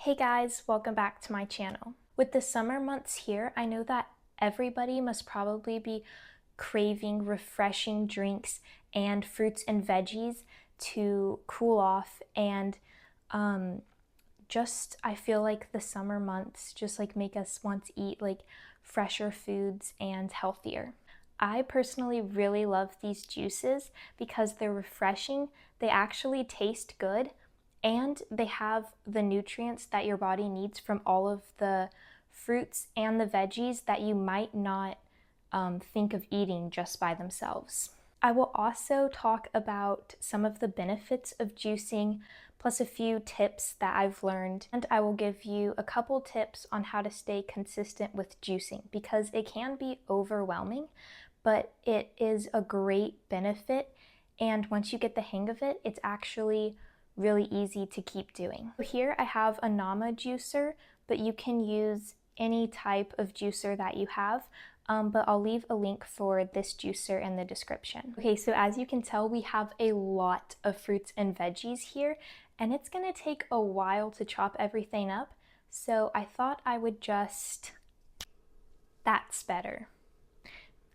Hey guys, welcome back to my channel. With the summer months here, I know that everybody must probably be craving refreshing drinks and fruits and veggies to cool off and I feel like the summer months just make us want to eat fresher foods and healthier. I personally really love these juices because they're refreshing, they actually taste good, and they have the nutrients that your body needs from all of the fruits and the veggies that you might not think of eating just by themselves. I will also talk about some of the benefits of juicing, plus a few tips that I've learned, and I will give you a couple tips on how to stay consistent with juicing because it can be overwhelming, but it is a great benefit, and once you get the hang of it, it's actually really easy to keep doing. Here I have a Nama juicer, but you can use any type of juicer that you have, but I'll leave a link for this juicer in the description. Okay, so as you can tell, we have a lot of fruits and veggies here, and it's gonna take a while to chop everything up, so I thought I would that's better.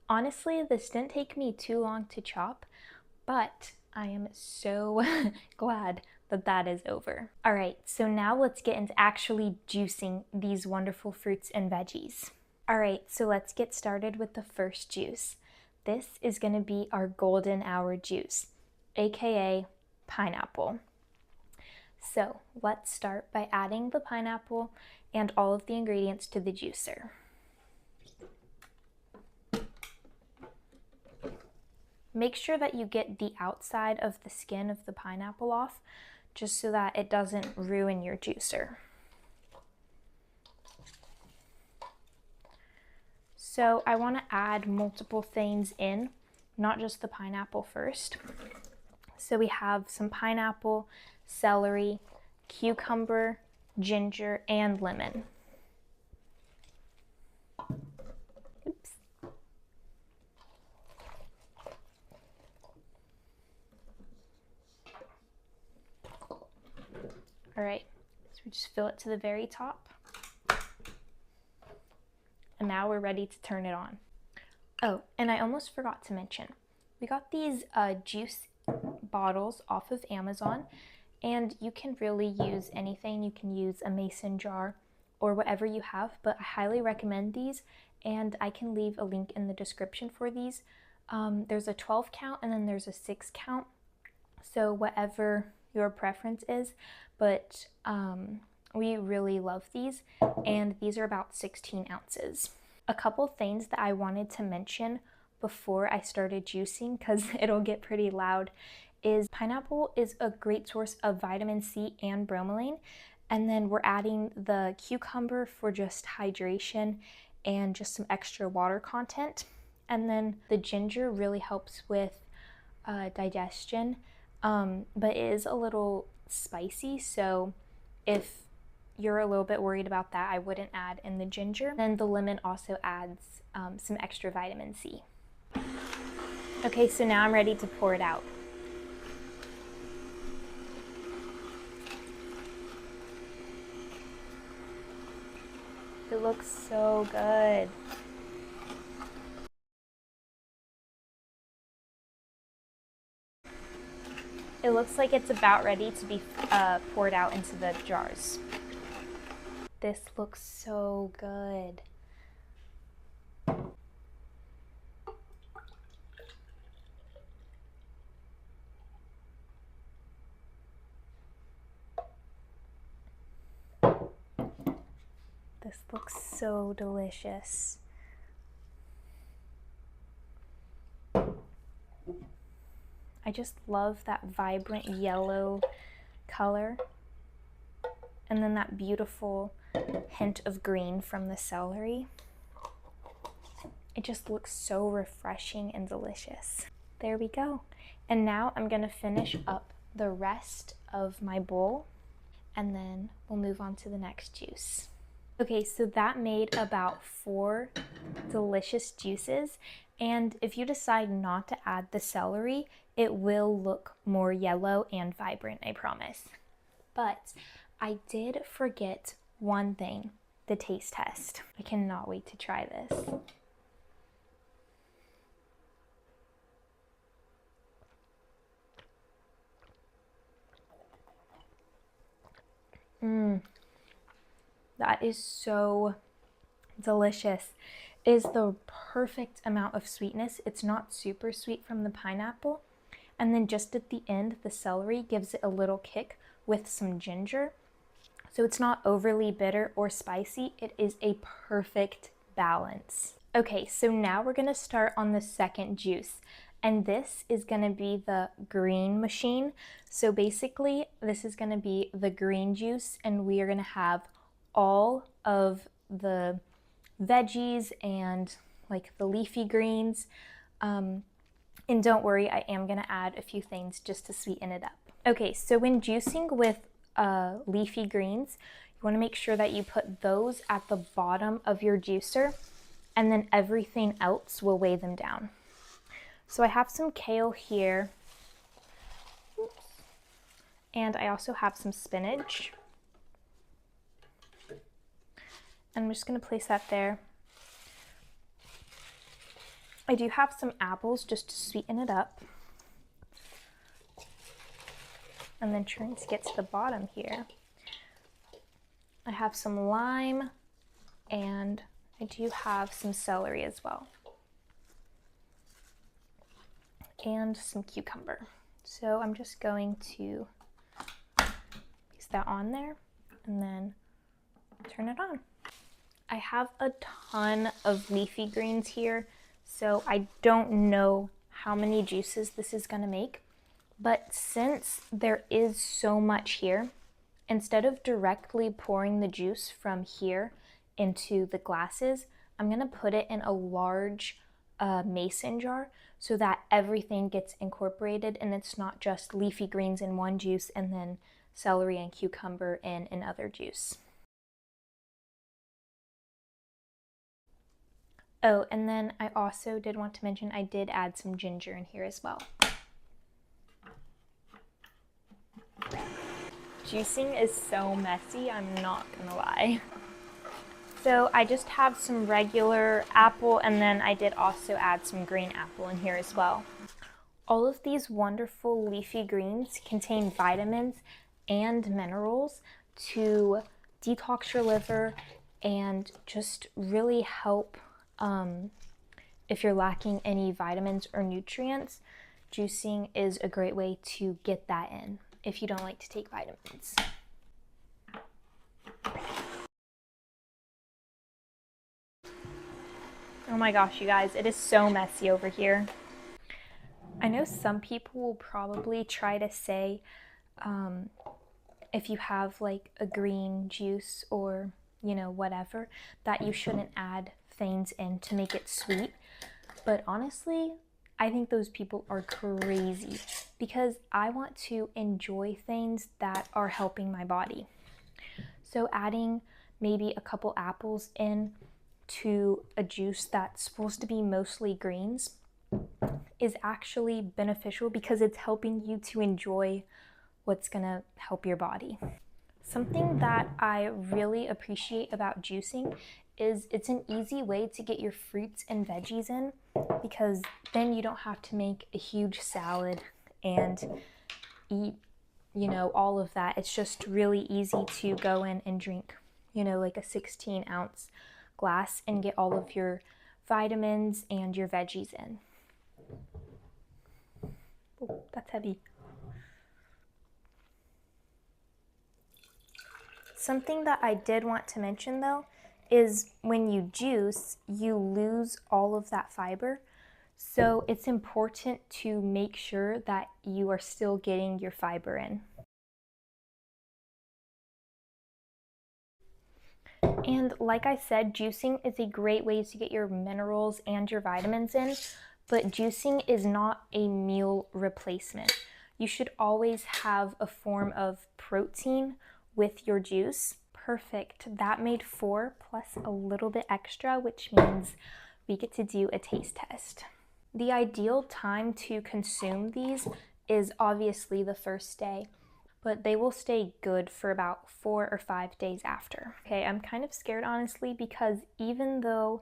Honestly, this didn't take me too long to chop, but I am so glad that that is over. All right, so now let's get into actually juicing these wonderful fruits and veggies. All right, so let's get started with the first juice. This is gonna be our golden hour juice, AKA pineapple. So let's start by adding the pineapple and all of the ingredients to the juicer. Make sure that you get the outside of the skin of the pineapple off, just so that it doesn't ruin your juicer. So I want to add multiple things in, not just the pineapple first. So we have some pineapple, celery, cucumber, ginger, and lemon. Oops. All right, so we just fill it to the very top. And now we're ready to turn it on. Oh, and I almost forgot to mention, we got these juice bottles off of Amazon, and you can really use anything. You can use a mason jar or whatever you have, but I highly recommend these, and I can leave a link in the description for these. There's a 12 count and then there's a 6 count, so whatever your preference is, but we really love these, and these are about 16 ounces. A couple things that I wanted to mention before I started juicing, because it'll get pretty loud, is pineapple is a great source of vitamin C and bromelain, and then we're adding the cucumber for just hydration and just some extra water content, and then the ginger really helps with digestion, but it is a little spicy, so if you're a little bit worried about that, I wouldn't add in the ginger. Then the lemon also adds some extra vitamin C. Okay, so now I'm ready to pour it out. It looks so good. It looks like it's about ready to be poured out into the jars. This looks so good. This looks so delicious. I just love that vibrant yellow color, and then that beautiful hint of green from the celery. It just looks so refreshing and delicious. There we go. And now I'm gonna finish up the rest of my bowl, and then we'll move on to the next juice. Okay, so that made about 4 delicious juices, and if you decide not to add the celery, it will look more yellow and vibrant, I promise. But I did forget one thing, the taste test. I cannot wait to try this. That is so delicious. It is the perfect amount of sweetness. It's not super sweet from the pineapple. And then just at the end, the celery gives it a little kick with some ginger. So it's not overly bitter or spicy. It is a perfect balance. Okay, so now we're gonna start on the second juice. And this is gonna be the green machine. So basically, this is gonna be the green juice, and we are gonna have all of the veggies and like the leafy greens. And don't worry, I am gonna add a few things just to sweeten it up. Okay, so when juicing with leafy greens, you wanna make sure that you put those at the bottom of your juicer, and then everything else will weigh them down. So I have some kale here. Oops. And I also have some spinach. And I'm just gonna place that there. I do have some apples just to sweeten it up. And then trying to get to the bottom here, I have some lime, and I do have some celery as well. And some cucumber. So I'm just going to place that on there and then turn it on. I have a ton of leafy greens here, so I don't know how many juices this is gonna make, but since there is so much here, instead of directly pouring the juice from here into the glasses, I'm gonna put it in a large mason jar so that everything gets incorporated and it's not just leafy greens in one juice and then celery and cucumber in another juice. Oh, and then I also did want to mention I did add some ginger in here as well. Juicing is so messy, I'm not gonna lie. So I just have some regular apple, and then I did also add some green apple in here as well. All of these wonderful leafy greens contain vitamins and minerals to detox your liver and just really help if you're lacking any vitamins or nutrients. Juicing is a great way to get that in if you don't like to take vitamins. Oh my gosh, you guys, it is so messy over here. I know some people will probably try to say if you have like a green juice or, you know, whatever, that you shouldn't add things in to make it sweet. But honestly, I think those people are crazy because I want to enjoy things that are helping my body. So adding maybe a couple apples in to a juice that's supposed to be mostly greens is actually beneficial because it's helping you to enjoy what's gonna help your body. Something that I really appreciate about juicing is it's an easy way to get your fruits and veggies in, because then you don't have to make a huge salad and eat, you know, all of that. It's just really easy to go in and drink, you know, like a 16-ounce glass and get all of your vitamins and your veggies in. Oh, that's heavy. Something that I did want to mention though is when you juice, you lose all of that fiber. So it's important to make sure that you are still getting your fiber in. And like I said, juicing is a great way to get your minerals and your vitamins in, but juicing is not a meal replacement. You should always have a form of protein with your juice. Perfect. That made 4 plus a little bit extra, which means we get to do a taste test. The ideal time to consume these is obviously the first day, but they will stay good for about 4 or 5 days after. Okay, I'm kind of scared honestly, because even though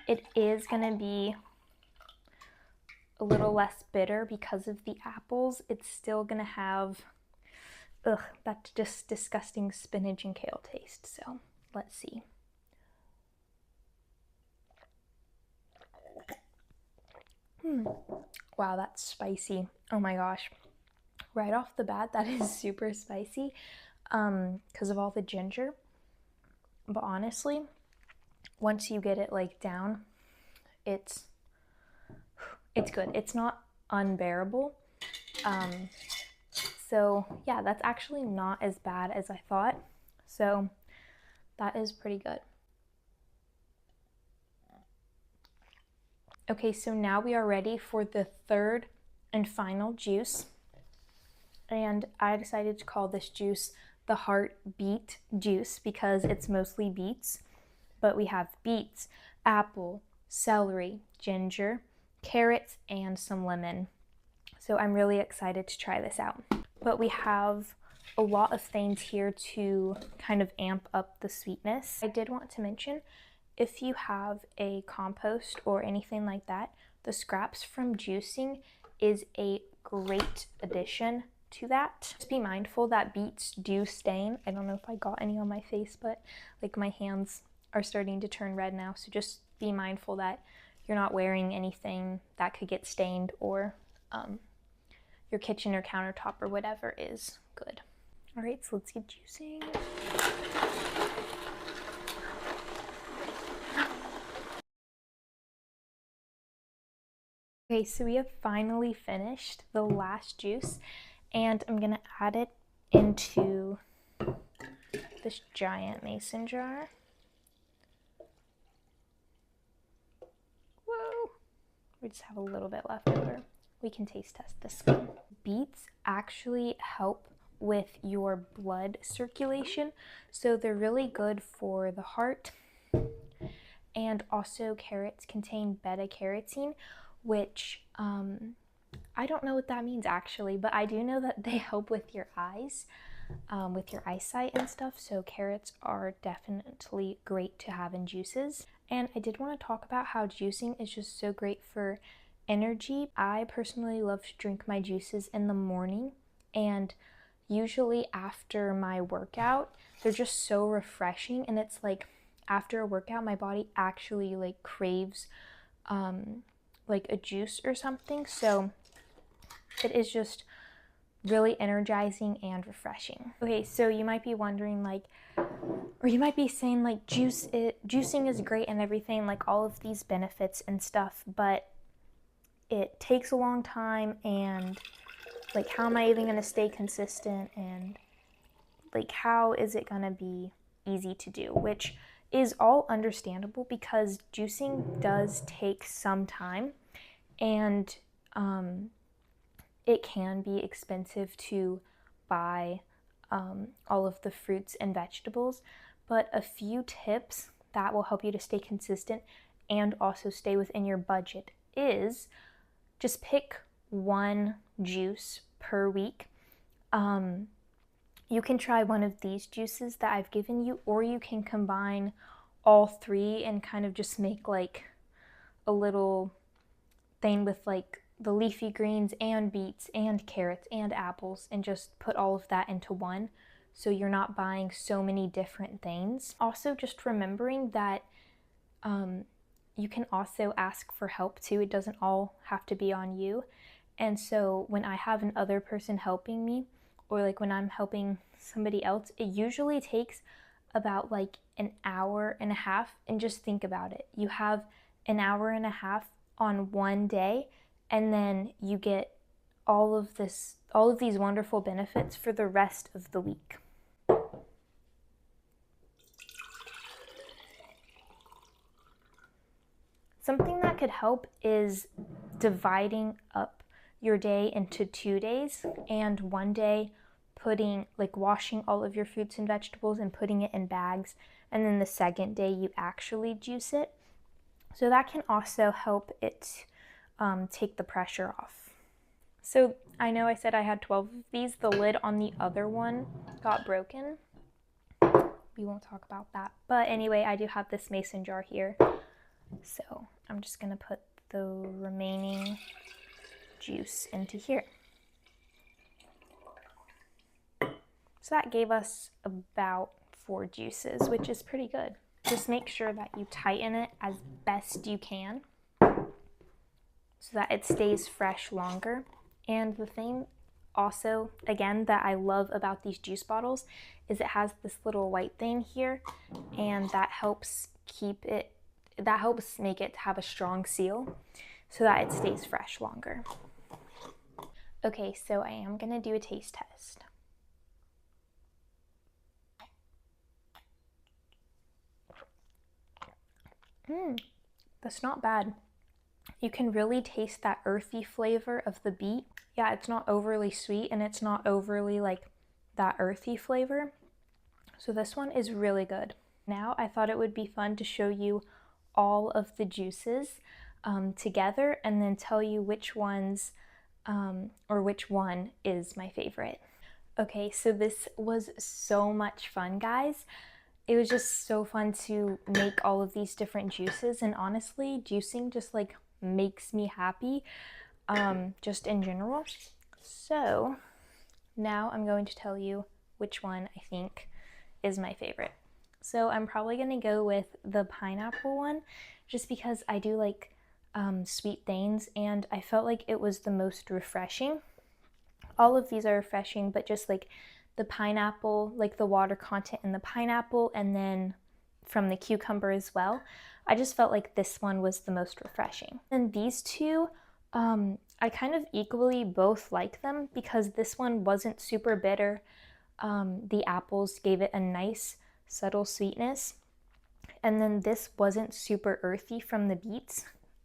it is gonna be a little less bitter because of the apples, it's still gonna have, that just disgusting spinach and kale taste. So let's see. Wow, that's spicy. Oh my gosh. Right off the bat, that is super spicy because of all the ginger. But honestly, once you get it like down, it's good. It's not unbearable. So yeah, that's actually not as bad as I thought. So that is pretty good. Okay, so now we are ready for the third and final juice. And I decided to call this juice the heart beet juice because it's mostly beets. But we have beets, apple, celery, ginger, carrots, and some lemon. So I'm really excited to try this out. But we have a lot of things here to kind of amp up the sweetness. I did want to mention, if you have a compost or anything like that, the scraps from juicing is a great addition to that. Just be mindful that beets do stain. I don't know if I got any on my face, but like my hands are starting to turn red now. So just be mindful that you're not wearing anything that could get stained, or your kitchen or countertop or whatever is good. All right, so let's get juicing. Okay, so we have finally finished the last juice, and I'm gonna add it into this giant mason jar. Whoa! We just have a little bit left over. We can taste test this one. Beets actually help with your blood circulation, so they're really good for the heart. And also carrots contain beta-carotene, which I don't know what that means actually, but I do know that they help with your eyes, with your eyesight and stuff. So carrots are definitely great to have in juices. And I did want to talk about how juicing is just so great for energy. I personally love to drink my juices in the morning, and usually after my workout. They're just so refreshing, and it's like after a workout my body actually like craves like a juice or something. So it is just really energizing and refreshing. Okay, so you might be wondering like, or you might be saying like juicing is great and everything, like all of these benefits and stuff, but it takes a long time, and like how am I even going to stay consistent, and like how is it going to be easy to do, which is all understandable because juicing does take some time, and it can be expensive to buy all of the fruits and vegetables. But a few tips that will help you to stay consistent and also stay within your budget is just pick one juice per week. You can try one of these juices that I've given you, or you can combine all three and kind of just make like a little thing with like the leafy greens and beets and carrots and apples, and just put all of that into one, so you're not buying so many different things. Also, just remembering that you can also ask for help too. It doesn't all have to be on you. And so when I have another person helping me, or like when I'm helping somebody else, it usually takes about like an hour and a half. And just think about it. You have an hour and a half on one day, and then you get all of these wonderful benefits for the rest of the week. Something that could help is dividing up your day into 2 days, and one day putting like washing all of your fruits and vegetables and putting it in bags, and then the second day you actually juice it. So that can also help it take the pressure off. So I know I said I had 12 of these. The lid on the other one got broken. We won't talk about that. But anyway, I do have this mason jar here. So I'm just gonna put the remaining juice into here. So that gave us about 4 juices, which is pretty good. Just make sure that you tighten it as best you can so that it stays fresh longer. And the thing also, again, that I love about these juice bottles is it has this little white thing here, and that helps make it have a strong seal so that it stays fresh longer. Okay, so I am gonna do a taste test. That's not bad. You can really taste that earthy flavor of the beet. Yeah, it's not overly sweet and it's not overly like that earthy flavor. So this one is really good. Now I thought it would be fun to show you all of the juices together and then tell you which ones or which one is my favorite. Okay, so this was so much fun, guys. It was just so fun to make all of these different juices, and honestly, juicing just like makes me happy, just in general. So now I'm going to tell you which one I think is my favorite. So I'm probably gonna go with the pineapple one, just because I do like sweet things, and I felt like it was the most refreshing. All of these are refreshing, but just like the pineapple, like the water content in the pineapple, and then from the cucumber as well, I just felt like this one was the most refreshing. And these two, I kind of equally both like them because this one wasn't super bitter. The apples gave it a nice subtle sweetness, and then this wasn't super earthy from the beets.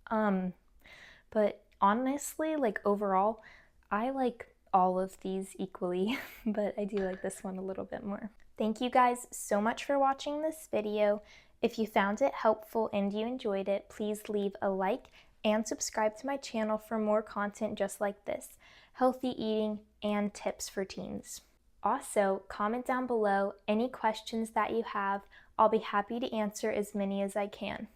But honestly, like overall, I like all of these equally, but I do like this one a little bit more. Thank you guys so much for watching this video. If you found it helpful and you enjoyed it, please leave a like and subscribe to my channel for more content just like this, healthy eating and tips for teens. Also, comment down below any questions that you have. I'll be happy to answer as many as I can.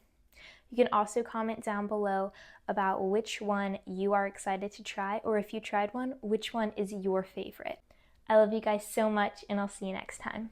You can also comment down below about which one you are excited to try, or if you tried one, which one is your favorite. I love you guys so much, and I'll see you next time.